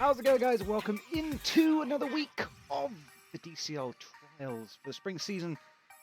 How's it going, guys? Welcome into another week of the DCL trials for the spring season.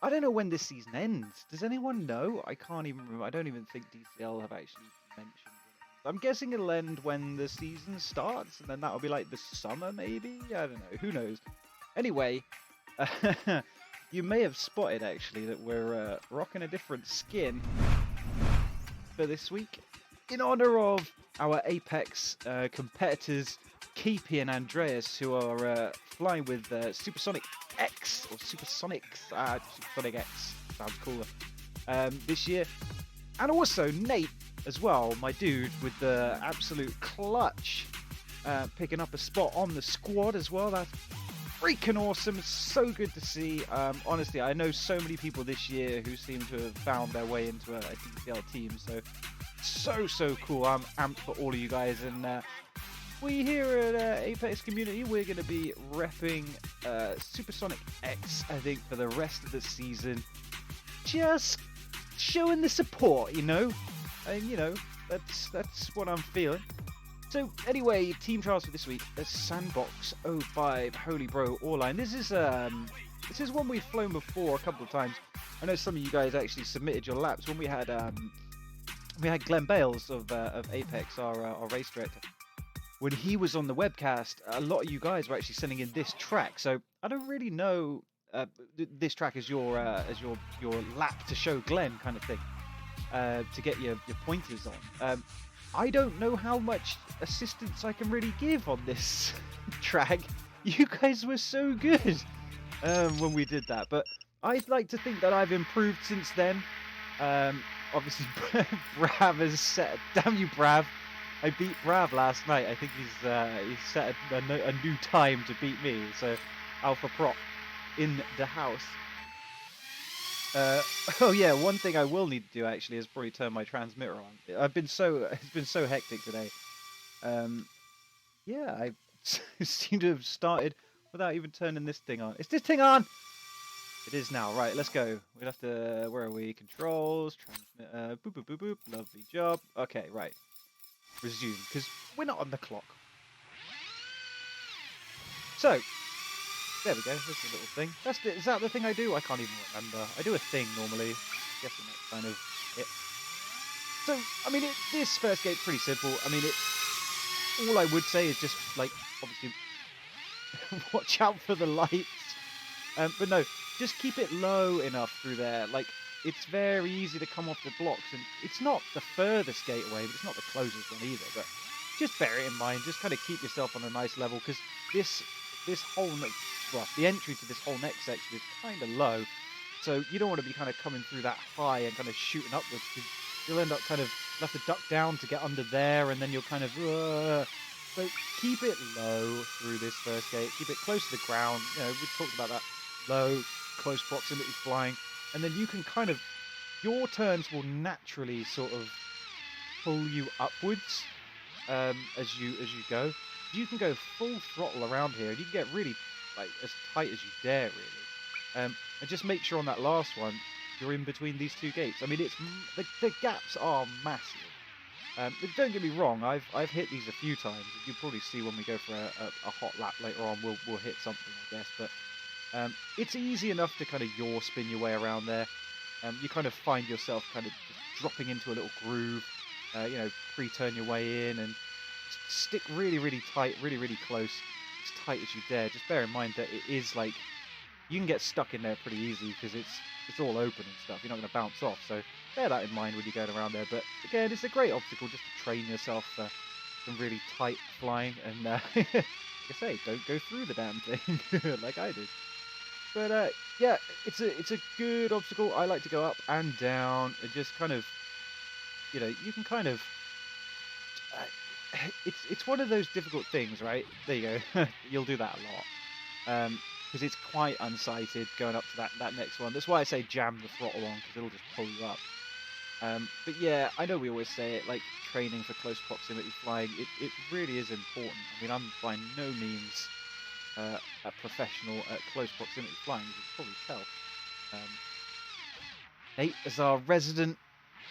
I don't know when this season ends. Does anyone know? I can't even remember. I don't even think DCL have actually mentioned it. I'm guessing it'll end when the season starts, and then that'll be like the summer, maybe? I don't know. Who knows? Anyway, you may have spotted, actually, that we're rocking a different skin for this week in honor of our Apex competitors, Keepy and Andreas, who are flying with Supersonic X, or Supersonic X, sounds cooler, this year. And also Nate as well, my dude, with the absolute clutch, picking up a spot on the squad as well. That's freaking awesome. It's so good to see. Honestly, I know so many people this year who seem to have found their way into a DCL team, so cool. I'm amped for all of you guys, and we here at Apex Community, we're going to be repping Supersonic X, I think, for the rest of the season. Just showing the support, you know? And, you know, that's what I'm feeling. So, anyway, team trials for this week, a Sandbox 05 HolyBro AULINE. This is one we've flown before a couple of times. I know some of you guys actually submitted your laps when we had Glenn Bales of Apex, our race director. When he was on the webcast, a lot of you guys were actually sending in this track. So I don't really know this track as your lap to show Glenn kind of thing, to get your pointers on. I don't know how much assistance I can really give on this track. You guys were so good when we did that, but I'd like to think that I've improved since then. Obviously, Brav has set. Damn you, Brav! I beat Brav last night. I think he's set a new time to beat me. So, Alpha Prop in the house. Oh yeah, one thing I will need to do actually is probably turn my transmitter on. It's been so hectic today. Yeah, I seem to have started without even turning this thing on. Is this thing on? It is now. Right, let's go. We'll have to. Where are we? Controls. Transmit. Boop boop boop boop. Lovely job. Okay, right. Resume, because we're not on the clock. So, there we go. There's a little thing. Is that the thing I do? I can't even remember. I do a thing normally. I'm guessing that's kind of it. So, I mean, this first gate's pretty simple. I mean, all I would say is just, like, obviously, watch out for the lights. But no, just keep it low enough through there. Like, it's very easy to come off the blocks, and it's not the furthest gate away, but it's not the closest one either. But just bear it in mind. Just kind of keep yourself on a nice level, because this whole, well, the entry to this whole next section is kind of low, so you don't want to be kind of coming through that high and kind of shooting upwards, because you'll end up kind of have to duck down to get under there, and then you'll kind of. So keep it low through this first gate. Keep it close to the ground. You know, we talked about that. Low, close proximity flying. And then you can kind of, your turns will naturally sort of pull you upwards as you go. You can go full throttle around here, and you can get really like as tight as you dare, really. And just make sure on that last one you're in between these two gates. I mean, it's the gaps are massive. Don't get me wrong, I've hit these a few times. You'll probably see when we go for a hot lap later on. We'll hit something, I guess, but. It's easy enough to kind of yaw spin your way around there. You kind of find yourself kind of just dropping into a little groove, you know, pre-turn your way in and stick really tight, really close, as tight as you dare. Just bear in mind that it is like, you can get stuck in there pretty easy because it's all open and stuff. You're not going to bounce off, so bear that in mind when you're going around there. But again, it's a great obstacle just to train yourself for some really tight flying. And like I say, don't go through the damn thing like I did. But yeah, it's a good obstacle. I like to go up and down and just kind of, you know, you can kind of. It's one of those difficult things, right? There you go. You'll do that a lot because it's quite unsighted going up to that next one. That's why I say jam the throttle on, because it'll just pull you up. But yeah, I know we always say it, like training for close proximity flying. It really is important. I mean, I'm by no means. A professional at close proximity flying, as you can probably tell. Nate, as our resident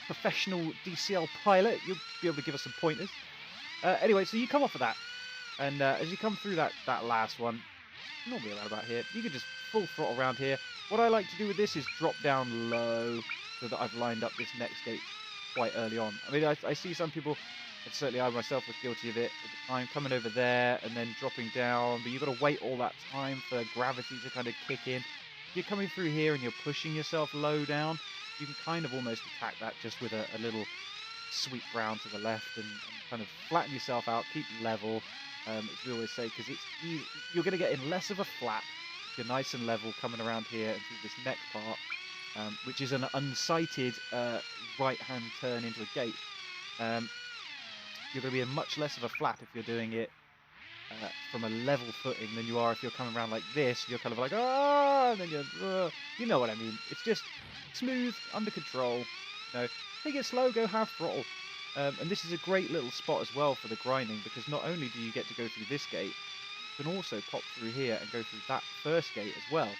professional DCL pilot, you'll be able to give us some pointers. Anyway, so you come off of that, And as you come through that last one, normally around about here, you can just full throttle around here. What I like to do with this is drop down low so that I've lined up this next gate quite early on. I mean, I see some people, and certainly I myself was guilty of it at the time, coming over there and then dropping down, but you've got to wait all that time for gravity to kind of kick in. If you're coming through here and you're pushing yourself low down, you can kind of almost attack that just with a little sweep round to the left and kind of flatten yourself out, keep level, as we always say, because it's easy. You're going to get in less of a flap if you're nice and level coming around here and through this next part, which is an unsighted right-hand turn into a gate. You're going to be in much less of a flap if you're doing it from a level footing than you are if you're coming around like this. You're kind of like, ah, and then you're, you know what I mean. It's just smooth, under control. You know, take it slow, go half throttle. And this is a great little spot as well for the grinding, because not only do you get to go through this gate, you can also pop through here and go through that first gate as well.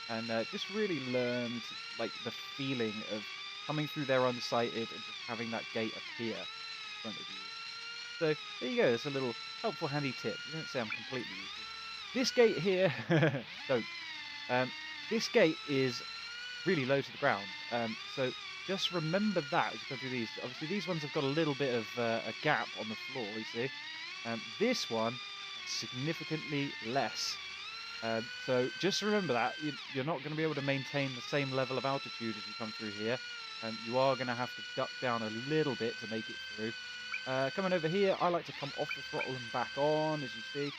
And just really learn like the feeling of coming through there unsighted and just having that gate appear in front of you. So there you go, it's a little helpful handy tip. You don't say I'm completely useless. This gate here, don't. This gate is really low to the ground. So just remember that as you go through these. Obviously these ones have got a little bit of a gap on the floor, you see. This one, significantly less. So just remember that. You're not going to be able to maintain the same level of altitude as you come through here. You are going to have to duck down a little bit to make it through. Coming over here, I like to come off the throttle and back on, as you see,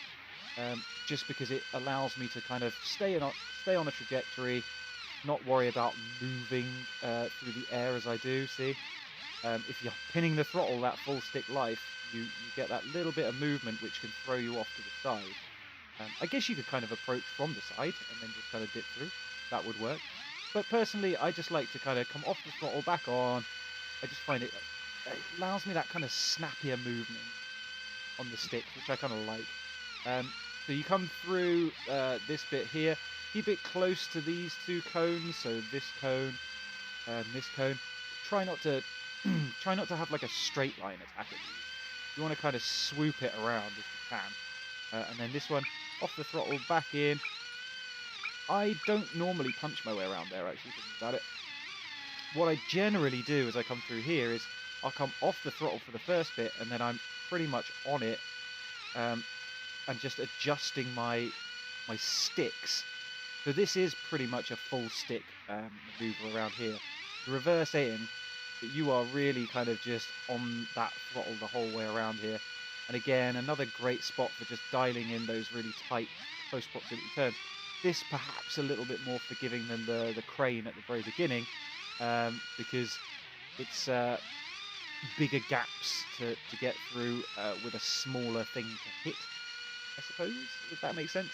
just because it allows me to kind of stay on a trajectory, not worry about moving through the air as I do, see. If you're pinning the throttle that full stick life, you get that little bit of movement which can throw you off to the side. I guess you could kind of approach from the side and then just kind of dip through. That would work. But personally, I just like to kind of come off the throttle, back on. I just find it allows me that kind of snappier movement on the stick, which I kind of like. So you come through this bit here. Keep it close to these two cones. So this cone and this cone. Try not to have like a straight line attack at you. You want to kind of swoop it around if you can. And then this one, off the throttle, back in. I don't normally punch my way around there, actually, thinking about it. What I generally do as I come through here is I'll come off the throttle for the first bit, and then I'm pretty much on it, and just adjusting my sticks. So this is pretty much a full stick maneuver around here. The reverse in, but you are really kind of just on that throttle the whole way around here. And again, another great spot for just dialing in those really tight, close proximity turns. This perhaps a little bit more forgiving than the crane at the very beginning, because it's bigger gaps to get through with a smaller thing to hit, I suppose, if that makes sense.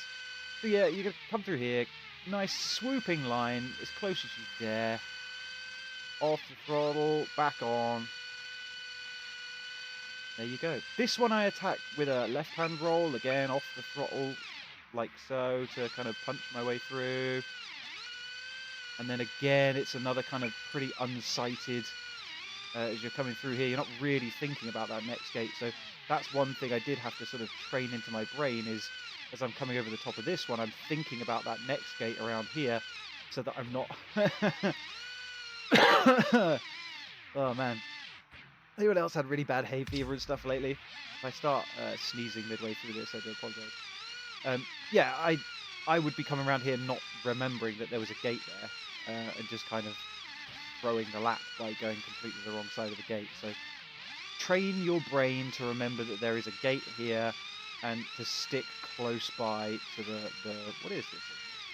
So yeah, you can come through here, nice swooping line, as close as you dare. Off the throttle, back on. There you go. This one I attack with a left-hand roll, again off the throttle, like so, to kind of punch my way through. And then again, it's another kind of pretty unsighted. As you're coming through here, you're not really thinking about that next gate. So that's one thing I did have to sort of train into my brain is, as I'm coming over the top of this one, I'm thinking about that next gate around here so that I'm not... Oh, man. Anyone else had really bad hay fever and stuff lately? If I start sneezing midway through this, I do apologise. Yeah, I would be coming around here not remembering that there was a gate there and just kind of throwing the lap by going completely the wrong side of the gate. So train your brain to remember that there is a gate here and to stick close by to the what is this?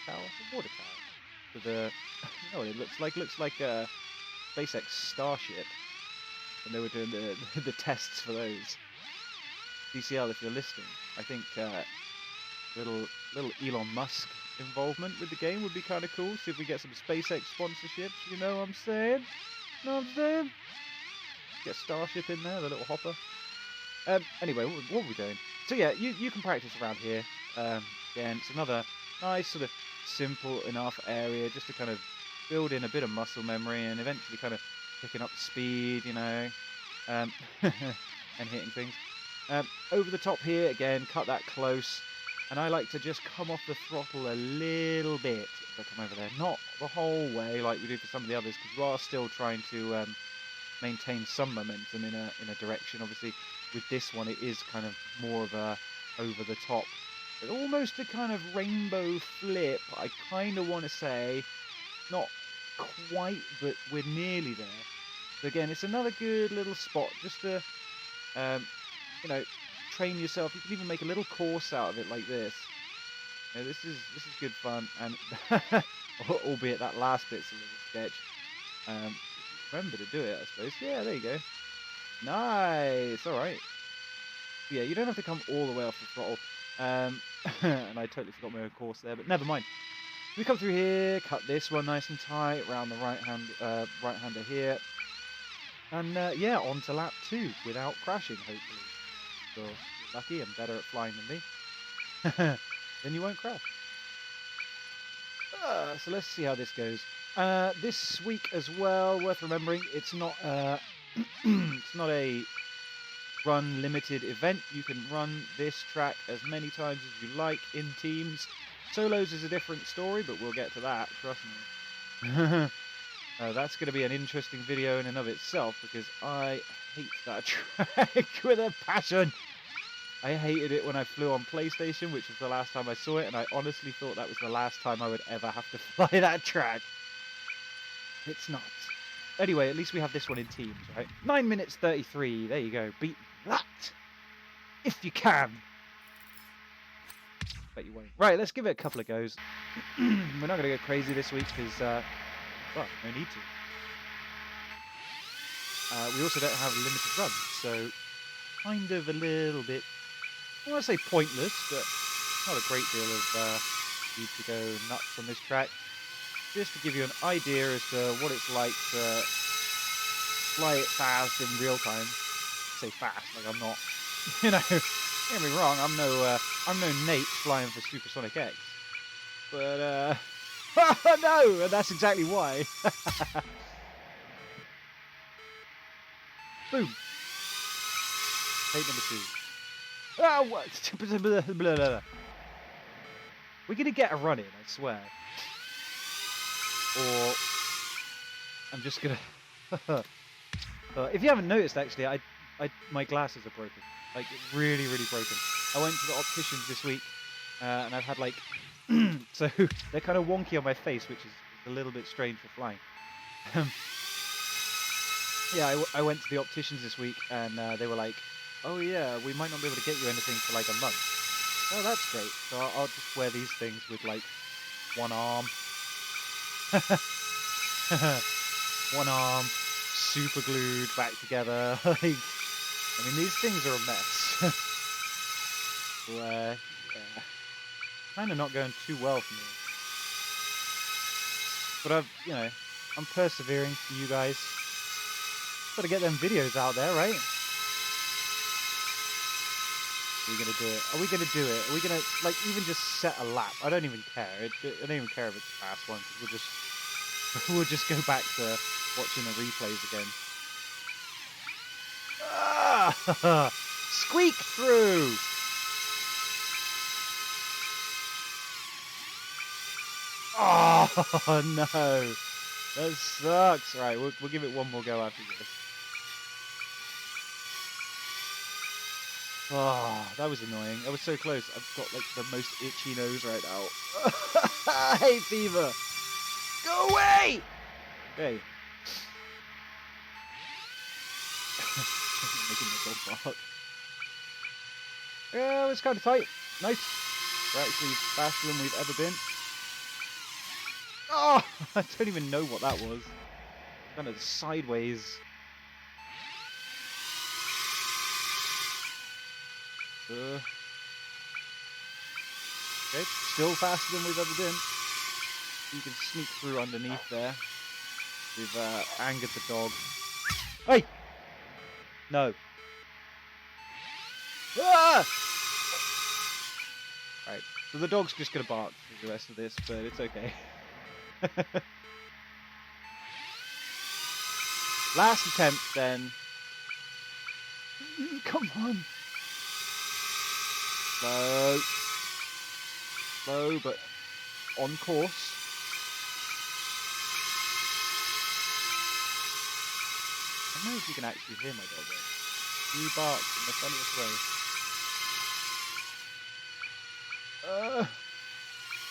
A tower? A water tower? To the, you know what it looks like? Looks like a SpaceX Starship when they were doing the tests for those. DCL, if you're listening, I think little Elon Musk involvement with the game would be kind of cool. See if we get some SpaceX sponsorships. You know what I'm saying? Know what I'm saying? Get Starship in there, the little hopper. Anyway, what were we doing? So yeah, you can practice around here. Again, it's another nice sort of simple enough area just to kind of build in a bit of muscle memory and eventually kind of picking up speed, you know, and hitting things. Over the top here, again, cut that close. And I like to just come off the throttle a little bit as I come over there. Not the whole way like we do for some of the others, because you are still trying to maintain some momentum in a direction. Obviously, with this one, it is kind of more of a over the top, but almost a kind of rainbow flip. I kind of want to say, not quite, but we're nearly there. So again, it's another good little spot just to, you know, train yourself. You can even make a little course out of it like this. You know, this is good fun, and albeit that last bit's a little sketch. Remember to do it, I suppose. Yeah, there you go. Nice. All right. Yeah, you don't have to come all the way off the throttle. And I totally forgot my own course there, but never mind. We come through here, cut this one nice and tight, round the right-hander here. And yeah, on to lap 2 without crashing, hopefully. So you're lucky and better at flying than me. Then you won't crash. So let's see how this goes. This week as well, worth remembering, it's not it's not a run limited event. You can run this track as many times as you like in teams. Solos is a different story, but we'll get to that, trust me. That's going to be an interesting video in and of itself, because I hate that track with a passion. I hated it when I flew on PlayStation, which was the last time I saw it, and I honestly thought that was the last time I would ever have to fly that track. It's not. Anyway, at least we have this one in teams, right? 9 minutes 33. There you go. Beat that. If you can. Bet you won't. Right, let's give it a couple of goes. We're not going to go crazy this week because, well, no need to. We also don't have limited runs, so kind of a little bit, I want to say pointless, but not a great deal of need to go nuts on this track. Just to give you an idea as to what it's like to fly it fast in real time. I say fast, like I'm not, you know, don't get me wrong, I'm no Nate flying for Supersonic X. But, oh no, and that's exactly why. Boom. Tape number 2. Ah, what? We're going to get a run in, I swear. Or I'm just going to... if you haven't noticed, actually, my glasses are broken. Like, really, really broken. I went to the opticians this week, and I've had, like... so, they're kind of wonky on my face, which is a little bit strange for flying. Yeah, I went to the opticians this week, and they were like, oh yeah, we might not be able to get you anything for like a month. Oh, that's great. So I'll just wear these things with like one arm. One arm, super glued back together. Like, I mean, these things are a mess. So, yeah, kind of not going too well for me. But I'm persevering for you guys. Got to get them videos out there, right? Are we going to do it? Are we going to do it? Are we going to, like, even just set a lap? I don't even care. I don't even care if it's a fast one, because we'll just go back to watching the replays again. Ah! Squeak through! Oh, no. That sucks. Right, we'll give it one more go after this. Oh, that was annoying. I was so close. I've got like the most itchy nose right now. I hate fever. Go away! Okay. Making my dog bark. Yeah, it's kind of tight. Nice. We're actually faster than we've ever been. Oh, I don't even know what that was. Kind of sideways. Okay, still faster than we've ever been. You can sneak through underneath there. We've angered the dog. Hey! No. Ah! Right, so the dog's just going to bark for the rest of this, but it's okay. Last attempt then. Come on. Slow. Slow, but on course. I don't know if you can actually hear my dog there. He barks in the funniest way.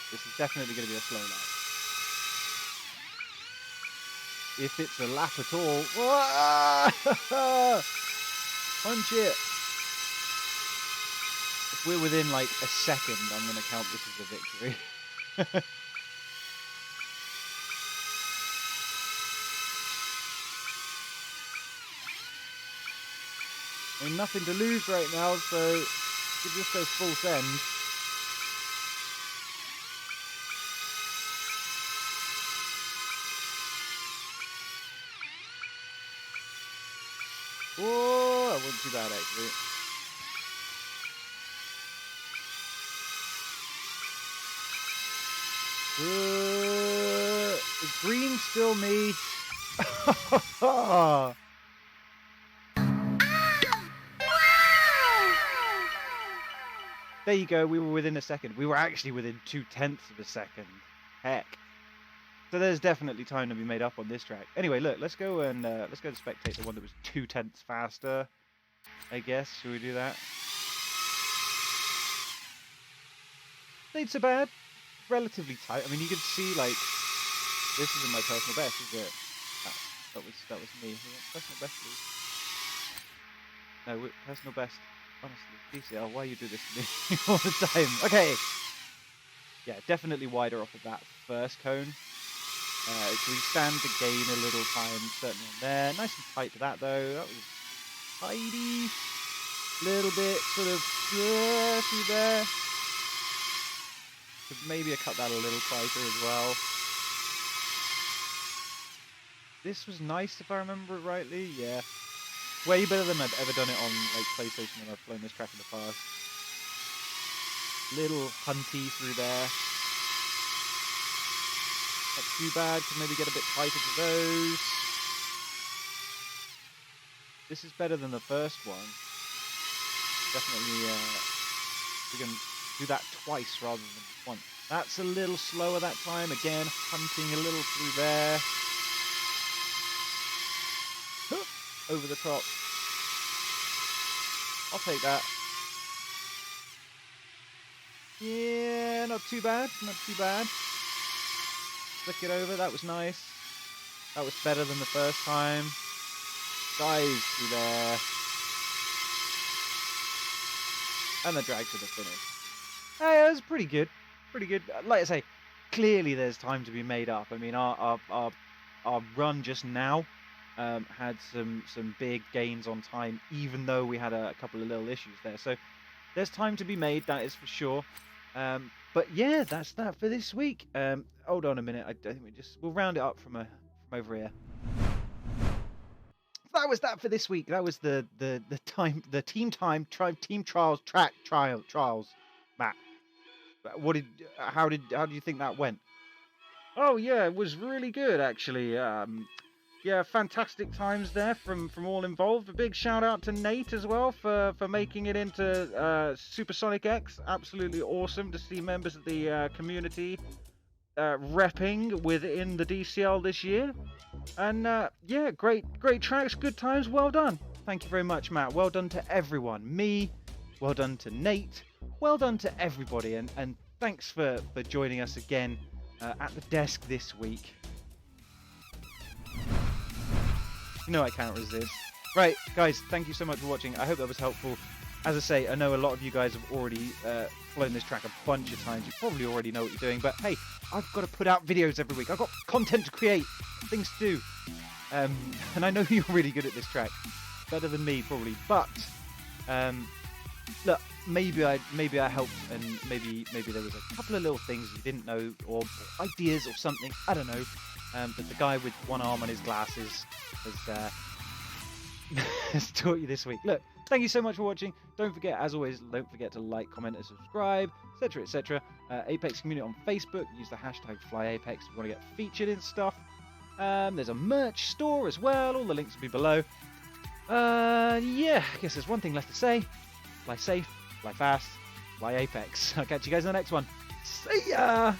This is definitely going to be a slow lap. If it's a lap at all. Punch it. If we're within like a second, I'm going to count this as a victory. I mean, nothing to lose right now, so we could just go full send. Oh, that wasn't too bad actually. Is green still me? There you go, we were within a second. We were actually within 0.2 of a second. Heck. So there's definitely time to be made up on this track. Anyway, look, let's go and spectate the one that was 0.2 faster. I guess. Should we do that? Not so bad. Relatively tight. I mean, you can see like this isn't my personal best, is it? That was me. Personal best, please. No, personal best. Honestly, DCL, why you do this to me all the time? Okay. Yeah, definitely wider off of that first cone. So we stand to gain a little time, certainly on there. Nice and tight to that, though. That was tidy. Little bit, sort of, yeah, through there. Could maybe have cut that a little tighter as well. This was nice, if I remember it rightly. Yeah. Way better than I've ever done it on like PlayStation when I've flown this track in the past. Little hunty through there. Not too bad, could maybe get a bit tighter to those. This is better than the first one. Definitely, we can do that twice rather than once. That's a little slower that time. Again, hunting a little through there. Over the top. I'll take that. Yeah, not too bad. Not too bad. Flick it over. That was nice. That was better than the first time. Dive through there. And the drag to the finish. Hey, that was pretty good. Pretty good. Like I say, clearly there's time to be made up. I mean, our run just now had some big gains on time, even though we had a couple of little issues there. So there's time to be made, that is for sure. But yeah, that's that for this week. Hold on a minute. I think we'll round it up from over here. That was that for this week. That was the team trials track trials. Matt, how do you think that went? Oh yeah, it was really good actually. Yeah, fantastic times there from all involved. A big shout out to Nate as well for making it into Supersonic X. Absolutely awesome to see members of the community repping within the DCL this year. And yeah, great tracks, good times, well done. Thank you very much, Matt. Well done to everyone. Me, well done to Nate, well done to everybody. And thanks for joining us again at the desk this week. You know I can't resist. Right, guys, thank you so much for watching. I hope that was helpful. As I say, I know a lot of you guys have already flown this track a bunch of times. You probably already know what you're doing, but hey, I've got to put out videos every week. I've got content to create, things to do. And I know you're really good at this track. Better than me, probably. But, look, maybe I helped, and maybe there was a couple of little things you didn't know, or ideas or something. I don't know. But the guy with one arm on his glasses has taught you this week. Look, thank you so much for watching. Don't forget, as always, don't forget to like, comment, and subscribe, etc., etc. Apex Community on Facebook. Use the hashtag FlyApex if you want to get featured in stuff. There's a merch store as well. All the links will be below. Yeah, I guess there's one thing left to say. Fly safe, fly fast, FLYAPEX. I'll catch you guys in the next one. See ya!